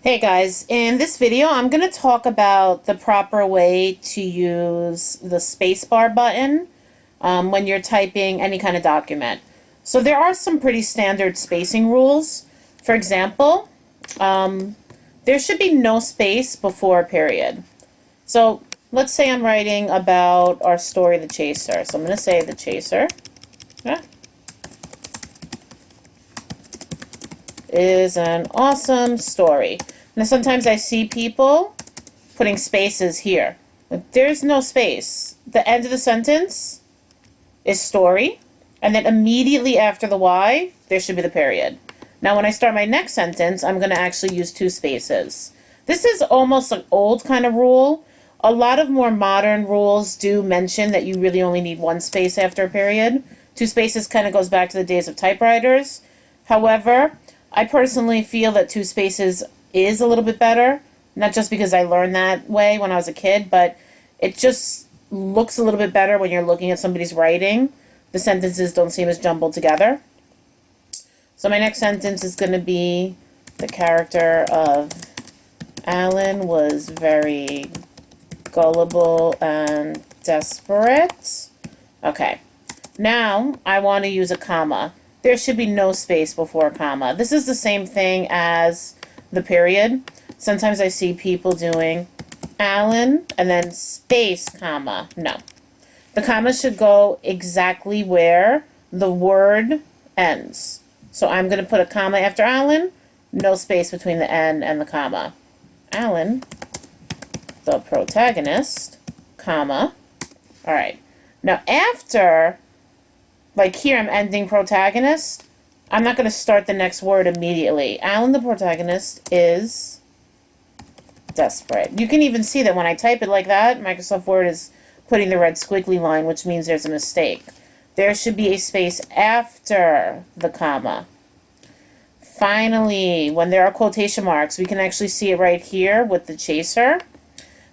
Hey guys, in this video I'm going to talk about the proper way to use the spacebar button when you're typing any kind of document. So there are some pretty standard spacing rules. For example, there should be no space before a period. So let's say I'm writing about our story, The Chaser. So I'm going to say The Chaser is an awesome story. Now sometimes I see people putting spaces here. But there's no space. The end of the sentence is story, and then immediately after the Y, there should be the period. Now when I start my next sentence, I'm going to actually use two spaces. This is almost an old kind of rule. A lot of more modern rules do mention that you really only need one space after a period. Two spaces kind of goes back to the days of typewriters. However, I personally feel that two spaces is a little bit better, not just because I learned that way when I was a kid, but it just looks a little bit better when you're looking at somebody's writing. The sentences don't seem as jumbled together. So my next sentence is going to be, the character of Alan was very gullible and desperate. Okay, now I want to use a comma. There should be no space before a comma. This is the same thing as the period. Sometimes I see people doing Alan and then space, comma. No. The comma should go exactly where the word ends. So I'm going to put a comma after Alan, no space between the N and the comma. Alan, the protagonist, comma. All right. Now after, like here I'm ending protagonist, I'm not going to start the next word immediately. Alan, the protagonist, is desperate. You can even see that when I type it like that, Microsoft Word is putting the red squiggly line, which means there's a mistake. There should be a space after the comma. Finally, when there are quotation marks, we can actually see it right here with the chaser.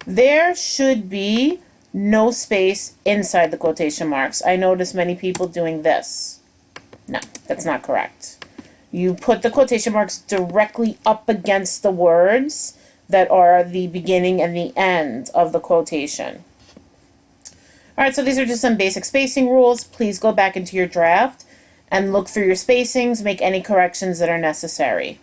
There should be no space inside the quotation marks. I notice many people doing this. No, that's not correct. You put the quotation marks directly up against the words that are the beginning and the end of the quotation. Alright, so these are just some basic spacing rules. Please go back into your draft and look through your spacings, make any corrections that are necessary.